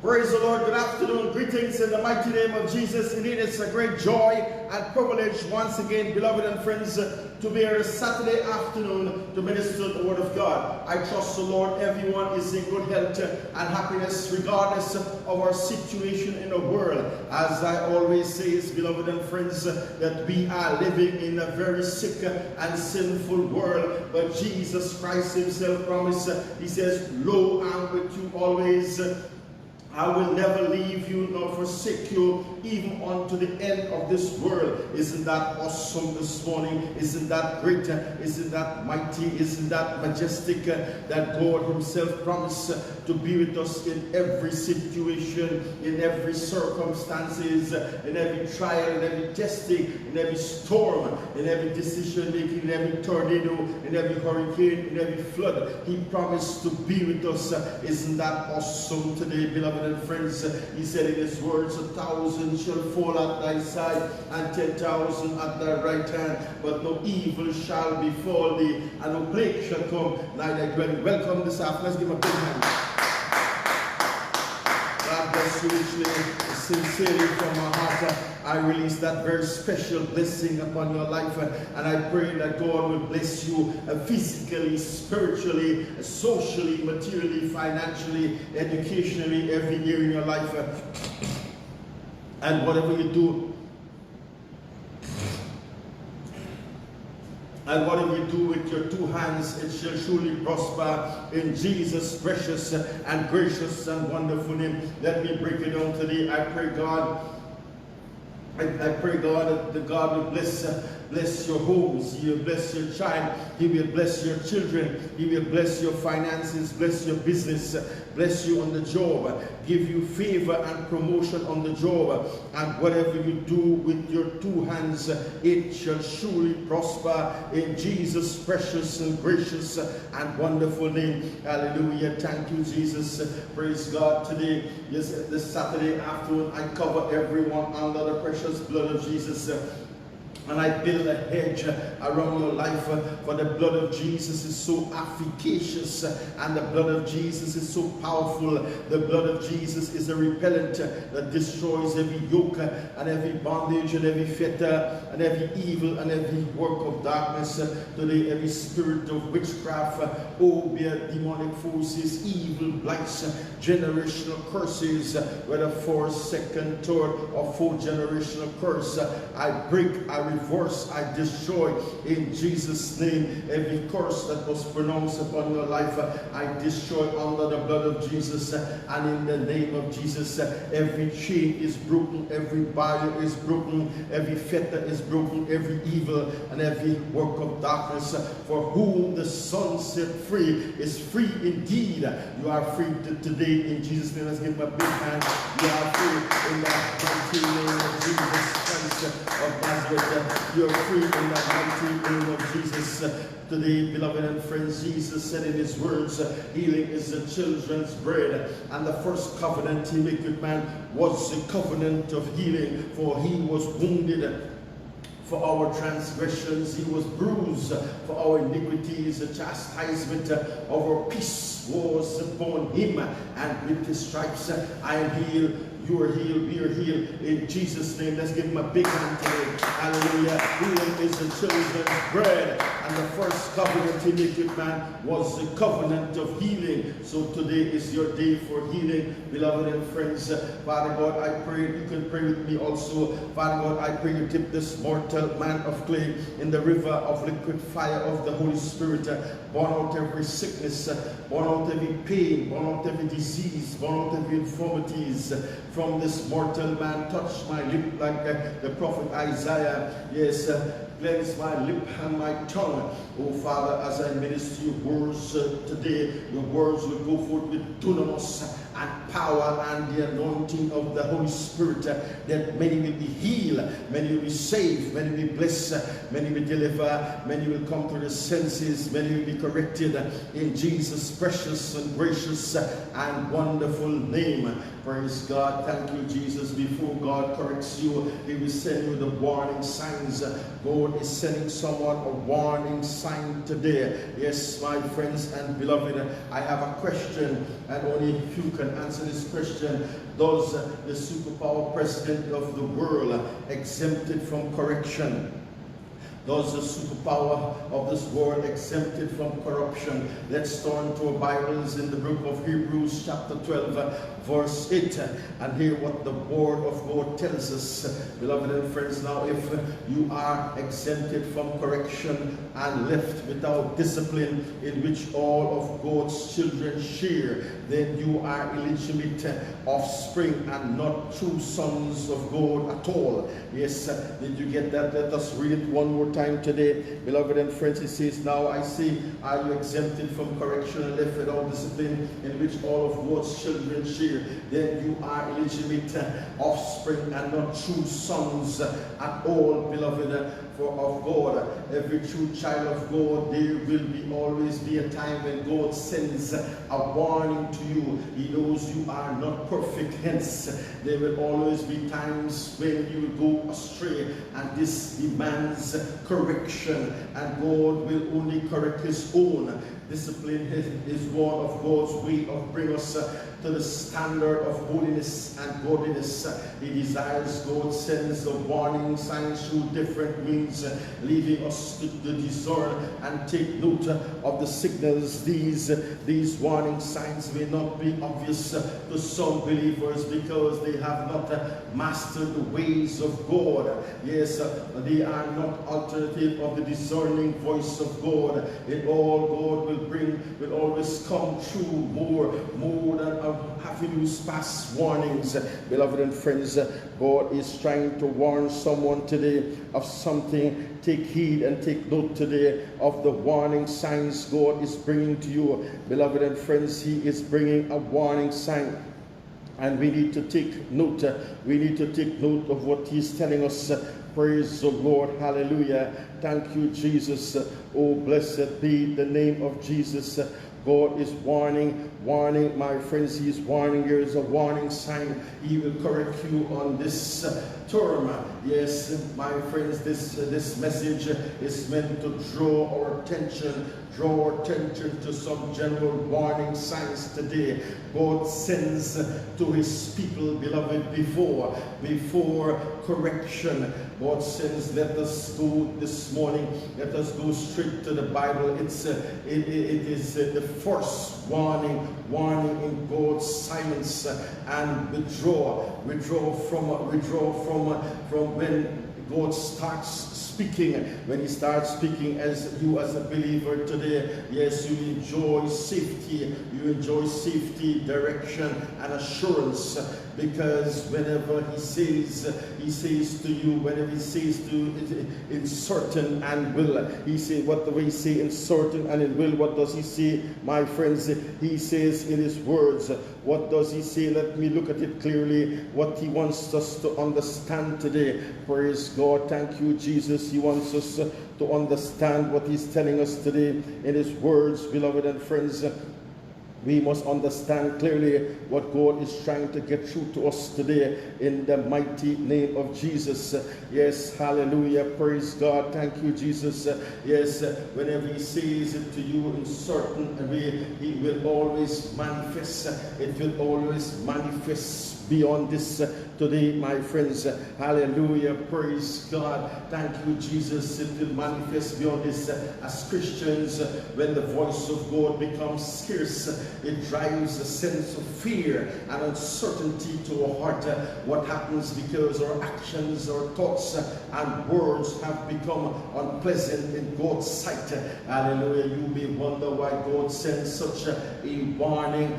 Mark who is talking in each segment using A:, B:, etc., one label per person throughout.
A: Praise the Lord. Good afternoon. Greetings in the mighty name of Jesus. Indeed, it's a great joy and privilege once again, beloved and friends, to be here Saturday afternoon to minister the word of God. I trust the Lord everyone is in good health and happiness regardless of our situation in the world. As I always say, beloved and friends, that we are living in a very sick and sinful world. But Jesus Christ himself promised, he says, "Lo, I'm with you always. I will never leave you nor forsake you, even unto the end of this world." Isn't that awesome this morning? Isn't that great? Isn't that mighty? Isn't that majestic? That God himself promised to be with us in every situation, in every circumstances, in every trial, in every testing, in every storm, in every decision making, in every tornado, in every hurricane, in every flood. He promised to be with us. Isn't that awesome today, beloved and friends? He said in his words, 1,000 shall fall at thy side and 10,000 at thy right hand, but no evil shall befall thee, and no plague shall come nigh thy dwelling. Welcome this afternoon. Let's give him a big hand. God bless you richly, sincerely from my heart. I release that very special blessing upon your life, and I pray that God will bless you physically, spiritually, socially, materially, financially, educationally, every year in your life. And whatever you do, with your two hands, it shall surely prosper in Jesus' precious and gracious and wonderful name. Let me break it down today. I pray God that the God will bless your homes. He will bless your child. He will bless your children. He will bless your finances, bless your business, bless you on the job, give you favor and promotion on the job. And whatever you do with your two hands, it shall surely prosper in Jesus' precious and gracious and wonderful name. Hallelujah. Thank you, Jesus. Praise God. Today, yes, this Saturday afternoon, I cover everyone under the precious blood of Jesus. And I build a hedge around your life, for the blood of Jesus is so efficacious, and the blood of Jesus is so powerful. The blood of Jesus is a repellent that destroys every yoke and every bondage and every fetter and every evil and every work of darkness. Today, every spirit of witchcraft, demonic forces, evil blights, generational curses, whether fourth, second, third, or fourth generational curse, I break, I reverse, I destroy in Jesus' name. Every curse that was pronounced upon your life, I destroy under the blood of Jesus, and in the name of Jesus. Every chain is broken, every barrier is broken, every fetter is broken, every evil and every work of darkness. For whom the Son set free is free indeed. You are free today in Jesus' name. Let's give him a big hand. You are free in the mighty name of Jesus Christ of Nazareth. You are free in the mighty name of Jesus. Today, beloved and friends, Jesus said in his words, healing is the children's bread. And the first covenant he made with man was the covenant of healing. For he was wounded for our transgressions, he was bruised for our iniquities. The chastisement of our peace was upon him, and with his stripes I am healed. You are healed, we are healed in Jesus' name. Let's give him a big hand today. Hallelujah. Healing is the children's bread. And the first covenant he made with man was the covenant of healing. So today is your day for healing, beloved and friends. Father God, I pray, you can pray with me also. Father God, I pray you dip this mortal man of clay in the river of liquid fire of the Holy Spirit. Burn out every sickness, burn out every pain, burn out every disease, burn out every infirmities from this mortal man. Touch my lip like the prophet Isaiah. Yes, cleanse my lip and my tongue. Oh Father, as I minister your words today, your words will go forth with dunamis and power and the anointing of the Holy Spirit, that many will be healed, many will be saved, many will be blessed, many will deliver, many will come to their senses, many will be corrected in Jesus' precious and gracious and wonderful name. Praise God. Thank you, Jesus. Before God corrects you, he will send you the warning signs. God God is sending someone a warning sign today. Yes, my friends and beloved, I have a question, and only you can answer this question. Does the superpower president of the world exempted from correction? Does the superpower of this world exempted from corruption? Let's turn to our Bibles in the book of Hebrews chapter 12 verse 8 and hear what the word of God tells us. Beloved and friends, now if you are exempted from correction and left without discipline in which all of God's children share, then you are illegitimate offspring and not true sons of God at all. Yes, did you get that? Let us read it one more time today. Beloved and friends, it says, now I say, are you exempted from correction and left without discipline in which all of God's children share? Then you are illegitimate offspring and not true sons at all, beloved of God. Every true child of God, there will always be a time when God sends a warning to you. He knows you are not perfect, hence there will always be times when you will go astray, and this demands correction, and God will only correct his own. Discipline is one of God's way of bringing us to the standard of holiness and godliness. He desires, God sends the warning signs through different means, leaving us to discern and take note of the signals. These warning signs may not be obvious to some believers because they have not mastered the ways of God. Yes, they are not alternative of the discerning voice of God. In all, God will always come true more than having these past warnings. Beloved and friends, God is trying to warn someone today of something. Take heed and take note today of the warning signs God is bringing to you. Beloved and friends, he is bringing a warning sign, and we need to take note. We need to take note of what he's telling us. Praise the Lord. Hallelujah. Thank you, Jesus. Oh, blessed be the name of Jesus. God is warning, my friends. He is warning. Here is a warning sign. He will correct you on this term. Yes, my friends, this message is meant to draw our attention to some general warning signs today. God sends to his people, beloved, before correction. God sends, let us go this morning, let us go straight to the Bible. It is the first warning in God's silence, and withdraw from when God starts speaking. When he starts speaking, as you as a believer today, yes, you enjoy safety, direction and assurance, because whenever he says to you, whenever he says to you in certain and will, he says, what the way he say in certain and in will, what does he say, my friends? He says in his words, what does he say? Let me look at it clearly, what he wants us to understand today. Praise God. Thank you, Jesus. He wants us to understand what he's telling us today in his words, beloved and friends. We must understand clearly what God is trying to get through to us today in the mighty name of Jesus. Yes, hallelujah, praise God. Thank you, Jesus. Yes, whenever he says it to you in certain way, he will always manifest. It will always manifest beyond this today, my friends. Hallelujah, praise God. Thank you, Jesus. It will manifest beyond this. As Christians, when the voice of God becomes scarce, it drives a sense of fear and uncertainty to our heart. What happens? Because our actions, our thoughts and words have become unpleasant in God's sight. Hallelujah. You may wonder why God sends such a warning,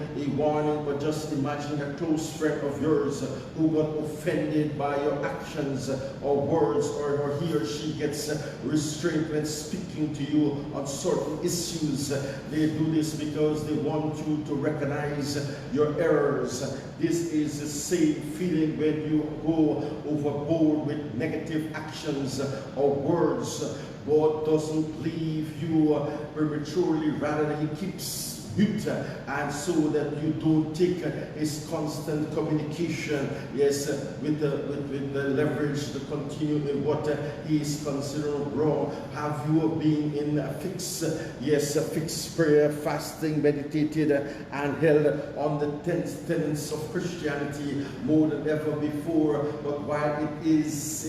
A: but just imagine a close friend of yours who got offended by your actions or words, or he or she gets restrained when speaking to you on certain issues. They do this because they want you to recognize your errors. This is the same feeling when you go overboard with negative actions or words. God doesn't leave you prematurely, rather he keeps dispute, and so that you don't take his constant communication, yes, with the leverage to continue in what he is considering wrong. Have you been in a fixed prayer, fasting, meditated, and held on the tenets of Christianity more than ever before? But while it is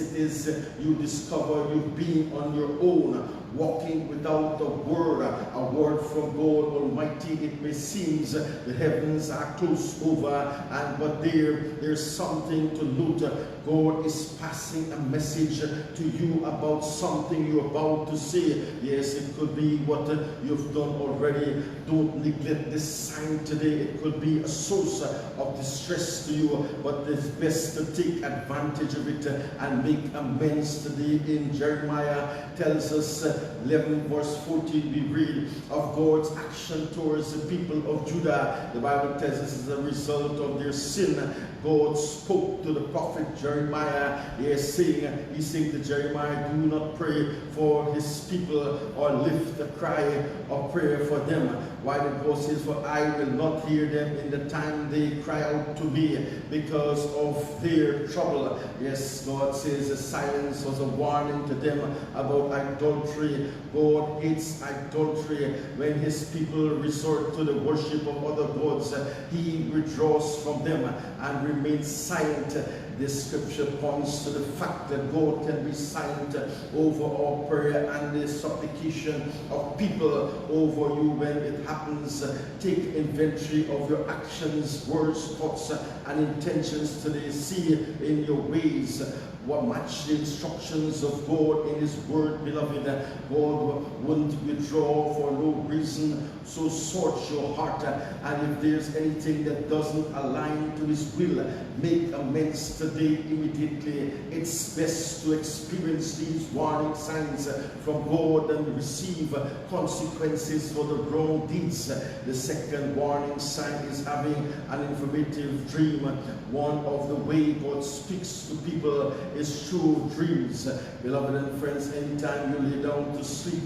A: you discover you've been on your own, walking without a word from God Almighty. It may seem the heavens are closed over, but there's something to note. God is passing a message to you about something you're about to say. Yes, it could be what you've done already. Don't neglect this sign today. It could be a source of distress to you, but it's best to take advantage of it and make amends today. In Jeremiah tells us 11 verse 14, we read of God's action towards the people of Judah. The Bible tells us as a result of their sin, God spoke to the prophet Jeremiah, saying to Jeremiah, do not pray for his people or lift a cry of prayer for them. Why? God says, for I will not hear them in the time they cry out to me because of their trouble. Yes, God says the silence was a warning to them about idolatry. God hates idolatry. When his people resort to the worship of other gods, he withdraws from them and remains silent. This scripture points to the fact that God can be silent over our prayer and the supplication of people over you when it happens. Take inventory of your actions, words, thoughts, and intentions today. See in your ways what match the instructions of God in his word, beloved. God wouldn't withdraw for no reason. So search your heart, and if there's anything that doesn't align to his will, make amends today immediately. It's best to experience these warning signs from God and receive consequences for the wrong deeds. The second warning sign is having an informative dream. One of the way God speaks to people is through dreams. Beloved and friends, anytime you lay down to sleep,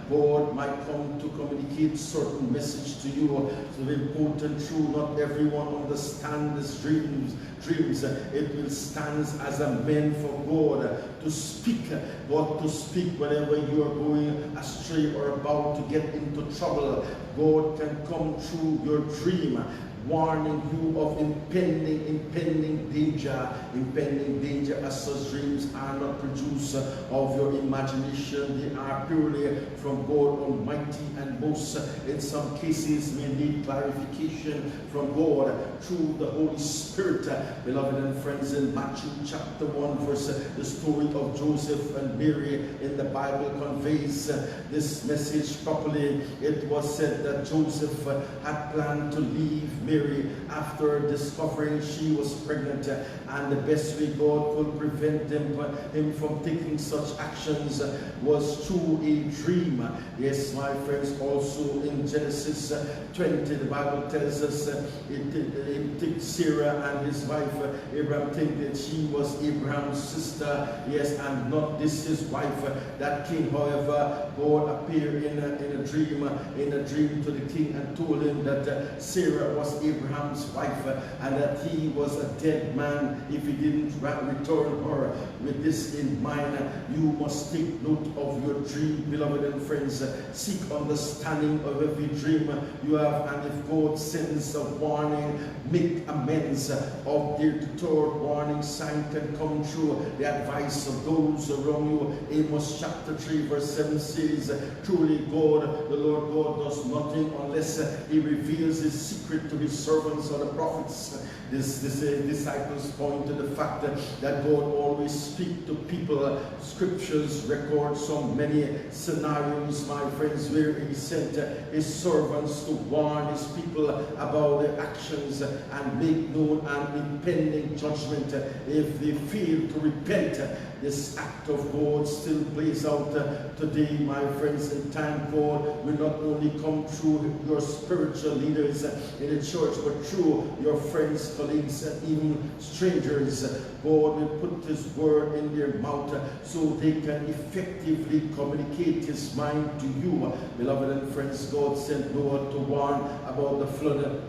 A: God might come to communicate certain message to you. So important, true, not everyone understands dreams. It will stand as a man for God to speak. God to speak whenever you are going astray or about to get into trouble. God can come through your dream, warning you of impending danger, as such dreams are not produced of your imagination. They are purely from God Almighty, and most in some cases may need clarification from God through the Holy Spirit. Beloved and friends, in Matthew chapter 1 verse, the story of Joseph and Mary in the Bible conveys this message properly. It was said that Joseph had planned to leave Mary after discovering she was pregnant, and the best way God could prevent him from taking such actions was through a dream. Yes, my friends, also in Genesis 20, the Bible tells us it took Sarah and his wife Abraham think that she was Abraham's sister, yes, and not this his wife. That king, however, God appeared in a dream to the king and told him that Sarah was Abraham's wife, and that he was a dead man if he didn't return her. With this in mind, you must take note of your dream, beloved and friends. Seek understanding of every dream you have, and if God sends a warning, make amends. Of their third warning sign can come through the advice of those around you. Amos chapter 3 verse 7 says, truly God, the Lord God, does nothing unless he reveals his secret to his servants or the prophets. This disciples point to the fact that God always speaks to people. Scriptures record so many scenarios, my friends, where he sent his servants to warn his people about their actions and make known an impending judgment if they fail to repent. This act of God still plays out today, my friends. In time, God will not only come through your spiritual leaders in the church, church, but through your friends, colleagues, and even strangers. God will put His word in their mouth so they can effectively communicate His mind to you. Beloved and friends, God sent Noah to warn about the flood.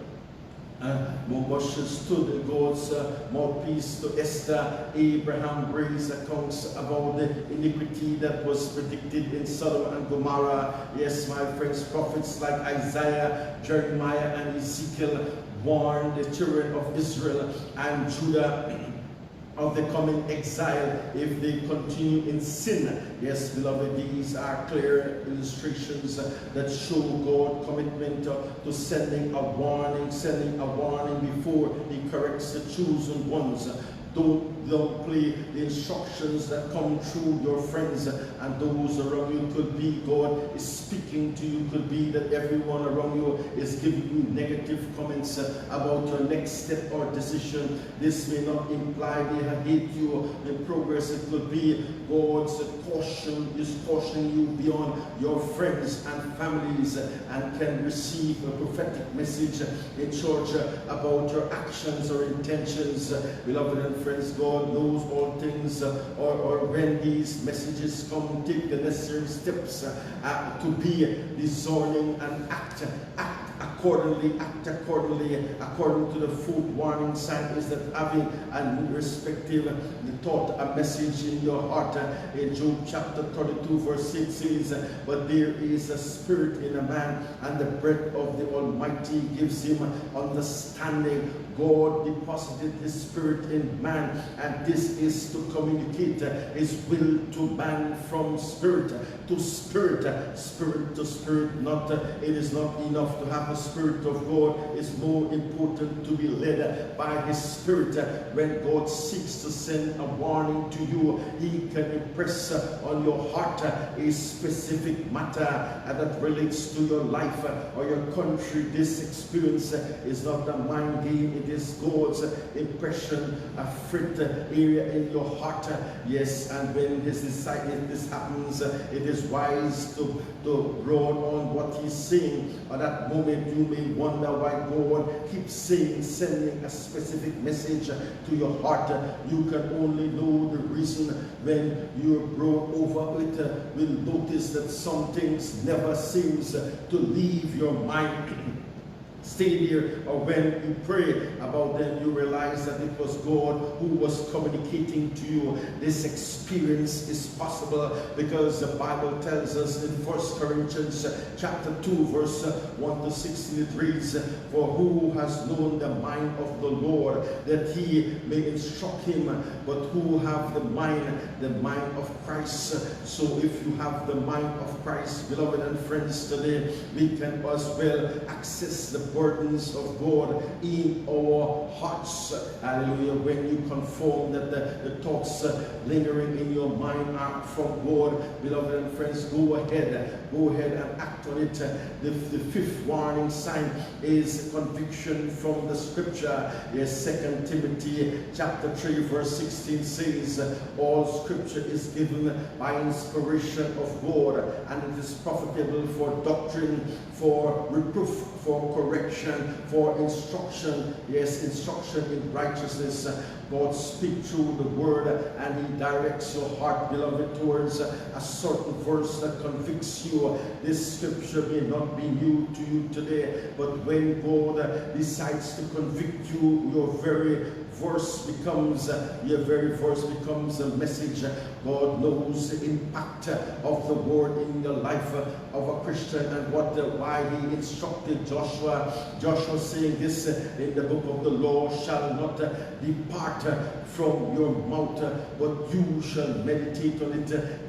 A: Moshe stood God's mouthpiece to Esther. Abraham raised accounts about the iniquity that was predicted in Sodom and Gomorrah. Yes, my friends, prophets like Isaiah, Jeremiah, and Ezekiel warned the children of Israel and Judah of the coming exile if they continue in sin. Yes, beloved, these are clear illustrations that show God's commitment to sending a warning before He corrects the chosen ones. Don't play the instructions that come through your friends and those around you. Could be God is speaking to you. Could be that everyone around you is giving you negative comments about your next step or decision. This may not imply they hate you in progress. It could be God's caution is cautioning you beyond your friends and families, and can receive a prophetic message in church about your actions or intentions. Beloved and friends, God knows all things, or when these messages come, take the necessary steps to be discerning and act accordingly, according to the fourth warning sign is that having an irrespective thought, a message in your heart. In Job chapter 32 verse 6 says, but there is a spirit in a man, and the breath of the Almighty gives him understanding. God deposited His Spirit in man, and this is to communicate His will to man from spirit to spirit, spirit to spirit. Not it is not enough to have the Spirit of God. It's more important to be led by His Spirit. When God seeks to send a warning to you, He can impress on your heart a specific matter that relates to your life or your country. This experience is not a mind game. It is God's impression, a frit area in your heart. Yes, and when this happens, it is wise to brood on what He's saying. At that moment, you may wonder why God keeps sending a specific message to your heart. You can only know the reason when you're brought over it. Will notice that some things never seems to leave your mind. Stay there, or when you pray about them, you realize that it was God who was communicating to you. This experience is possible because the Bible tells us in 1 Corinthians chapter 2 verse 1 to 16, it reads, for who has known the mind of the Lord, that He may instruct him, but who have the mind of Christ. So if you have the mind of Christ, beloved and friends, today we can as well access the burdens of God in our hearts. Hallelujah. When you confirm that the thoughts lingering in your mind are from God, beloved and friends, go ahead and act on it. The fifth warning sign is conviction from the scripture. Yes, 2 Timothy chapter 3 verse 16 says, all scripture is given by inspiration of God, and it is profitable for doctrine, for reproof, for correction, for instruction. Yes, instruction in righteousness. God speaks through the word, and He directs your heart, beloved, towards a certain verse that convicts you. This scripture may not be new to you today, but when God decides to convict you, your very verse becomes a message. God knows the impact of the word in the life of a Christian, and why He instructed Joshua. Joshua saying this in the book of the law shall not depart from your mouth, but you shall meditate on it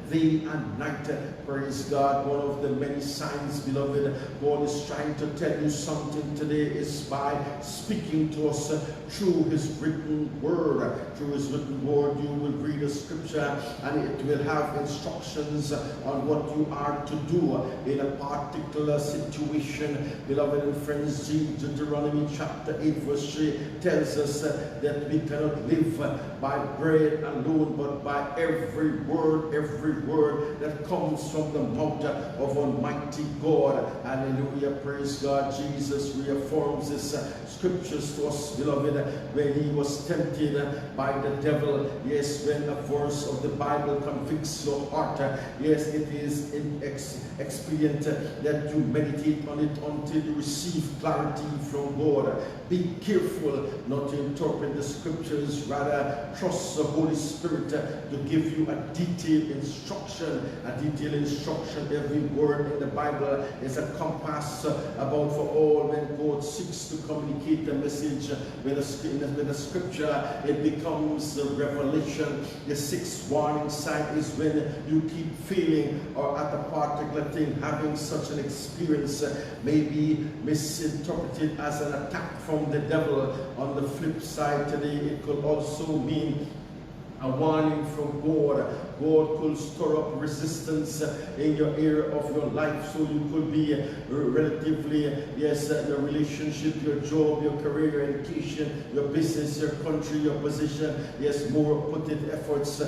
A: day and night. Praise God. One of the many signs, beloved, God is trying to tell you something today is by speaking to us through His written word. Through His written word, you will read a scripture, and it will have instructions on what you are to do in a particular situation. Beloved and friends, Deuteronomy chapter 8 verse 3 tells us that we cannot live by bread alone, but by every word every word that comes from the mouth of Almighty God. Hallelujah. Praise God. Jesus reaffirms this scriptures to us, beloved, when he was tempted by the devil. Yes, when a verse of the Bible convicts your heart, yes, it is expedient that you meditate on it until you receive clarity from God. Be careful not to interpret the scriptures, rather trust the Holy Spirit to give you a detailed instruction. Every word in the Bible is a compass about for all. When God seeks to communicate the message with the scripture, it becomes a revelation. The sixth warning sign is when you keep feeling or at a particular thing having such an experience may be misinterpreted as an attack from the devil. On the flip side today, it could also mean a warning from God. God could stir up resistance in your area of your life, so you could be relatively, yes, your relationship, your job, your career, your education, your business, your country, your position, yes, more put in efforts.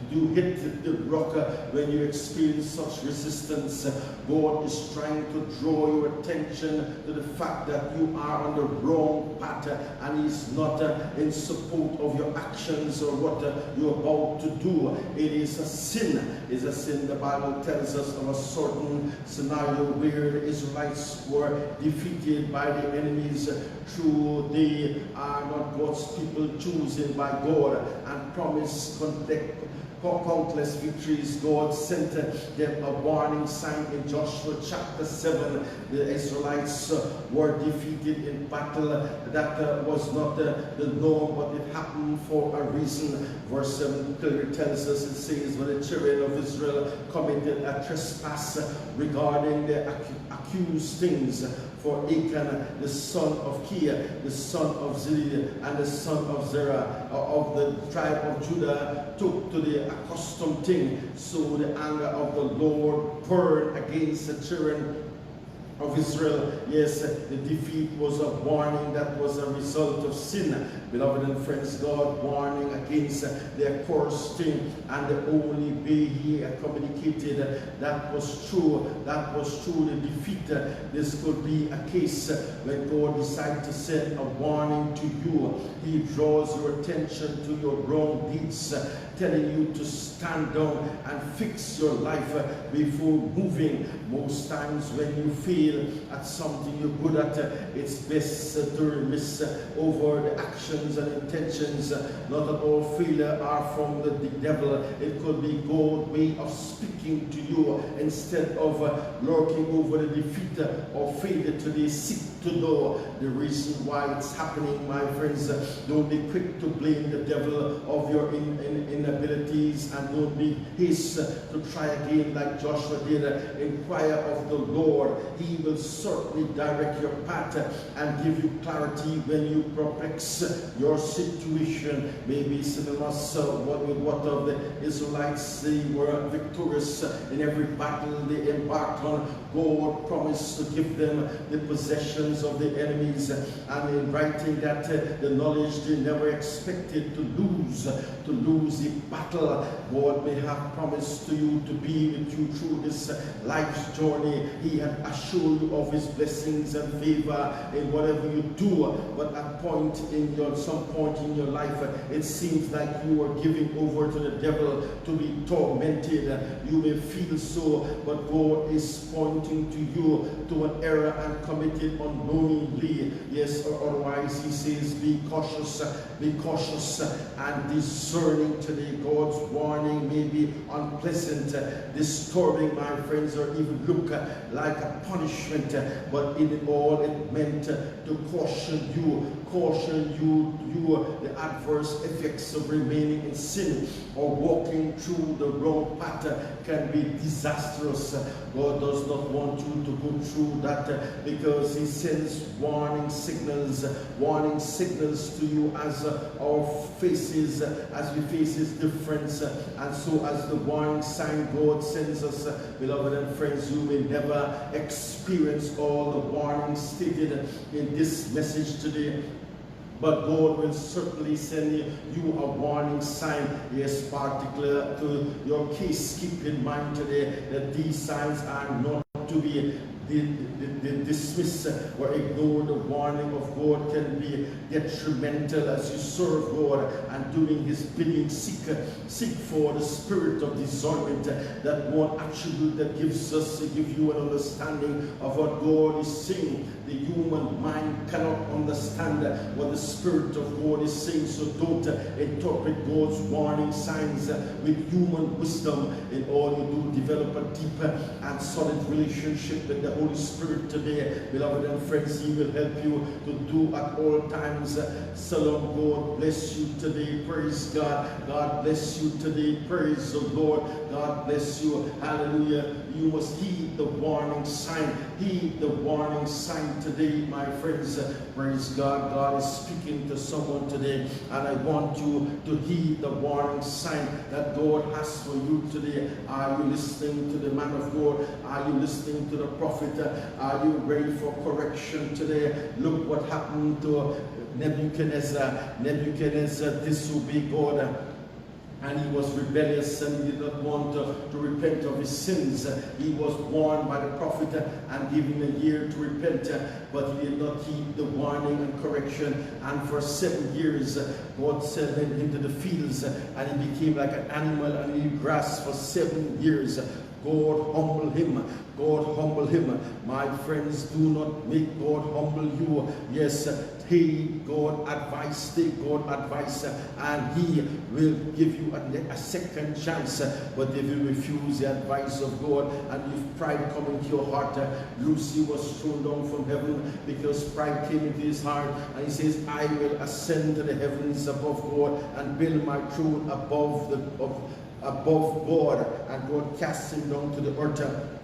A: You hit the rock when you experience such resistance. God is trying to draw your attention to the fact that you are on the wrong path, and he's not in support of your actions or what you're about to do. It is a sin. It's a sin. The Bible tells us of a certain scenario where the Israelites were defeated by the enemies through they are not God's people chosen by God and promised countless victories. God sent them a warning sign in Joshua chapter 7. The Israelites were defeated in battle. That was not the norm, but it happened for a reason. Verse 7 clearly tells us, it says, when the children of Israel committed a trespass regarding the accused things, for Achan, the son of Kia, the son of Zilli, and the son of Zerah, of the tribe of Judah, took to the accustomed thing. So the anger of the Lord burned against the children of Israel. Yes, the defeat was a warning that was a result of sin. Beloved and friends, God warning against the accursed thing, and the only way he communicated that was true. That was true, the defeat. This could be a case when God decides to send a warning to you. He draws your attention to your wrong deeds, telling you to stand down and fix your life before moving. Most times when you fail at something you're good at, it's best to remiss over the actions and intentions. Not at all failure are from the devil. It could be God's way of speaking to you instead of lurking over the defeat or failure today. Seek to know the reason why it's happening, my friends. Don't be quick to blame the devil of your inabilities, and don't be hasty to try again like Joshua did. Inquire of the Lord. He will certainly direct your path and give you clarity when you perplex your situation. Maybe similar what of the Israelites, they were victorious in every battle they embarked on. God promised to give them the possessions of the enemies, and in writing that the knowledge they never expected to lose the battle. God may have promised to you to be with you through this life's journey. He had assured you of his blessings and favor in whatever you do, but at some point in your life, it seems like you are giving over to the devil to be tormented. You may feel so, but God is pointing to you to an error and committed unknowingly. Yes, or otherwise he says, be cautious and discerning today. God's warning may be unpleasant, disturbing, my friends, or even look like a punishment, but in all it meant to caution you the adverse effects of remaining in sin or walking through the wrong path can be disastrous. God does not want you to go through that, because he sends warning signals to you as we face his difference. And so as the warning sign God sends us, beloved and friends, you may never experience all the warnings stated in this message today. but God will certainly send you a warning sign. Yes, particular to your case. Keep in mind today that these signs are not to be dismiss or ignore. The warning of God can be detrimental as you serve God and doing His bidding. Seek for the spirit of discernment, that one attribute that gives you an understanding of what God is saying. The human mind cannot understand what the Spirit of God is saying, so don't interpret God's warning signs with human wisdom. In all you do, develop a deeper and solid relationship with the Holy Spirit today, beloved and friends. He will help you to do at all times. Shalom. God bless you today. Praise God. God bless you today. Praise the Lord. God bless you. Hallelujah. You must heed the warning sign. Heed the warning sign today, my friends. Praise God. God is speaking to someone today, and I want you to heed the warning sign that God has for you today. Are you listening to the man of God? Are you listening to the prophet? Are you ready for correction today? Look what happened to Nebuchadnezzar. Nebuchadnezzar disobeyed God, and he was rebellious, and he did not want to repent of his sins. He was warned by the prophet and given a year to repent, but he did not heed the warning and correction. And for 7 years, God sent him into the fields, and he became like an animal, and he grassed for 7 years. God humbled him. God humbled him. My friends, do not make God humble you. Yes, take God advice, and He will give you a second chance. But if you refuse the advice of God, and if pride come into your heart, Lucy was thrown down from heaven because pride came into his heart, and he says, I will ascend to the heavens above God and build my throne above God, and God cast him down to the earth.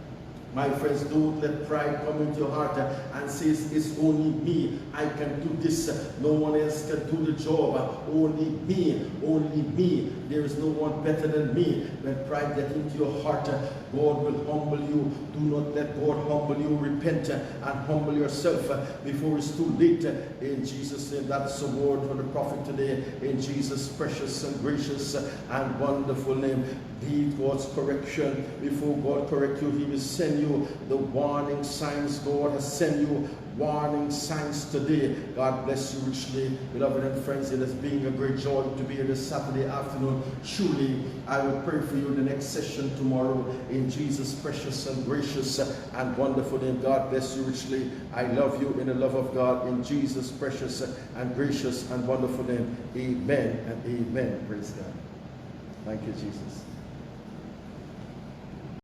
A: My friends, don't let pride come into your heart and say, it's only me. I can do this. No one else can do the job. Only me. Only me. There is no one better than me. When pride gets into your heart, God will humble you. Do not let God humble you. Repent and humble yourself before it's too late. In Jesus' name, that's the word for the prophet today. In Jesus' precious and gracious and wonderful name. Heed God's correction. Before God correct you, He will send you the warning signs. God has sent you warning signs today. God bless you richly, beloved and friends. It has been a great joy to be here this Saturday afternoon. Surely I will pray for you in the next session tomorrow, in Jesus' precious and gracious and wonderful name. God bless you richly. I love you in the love of God, in Jesus' precious and gracious and wonderful name. Amen and amen. Praise God. Thank you, Jesus.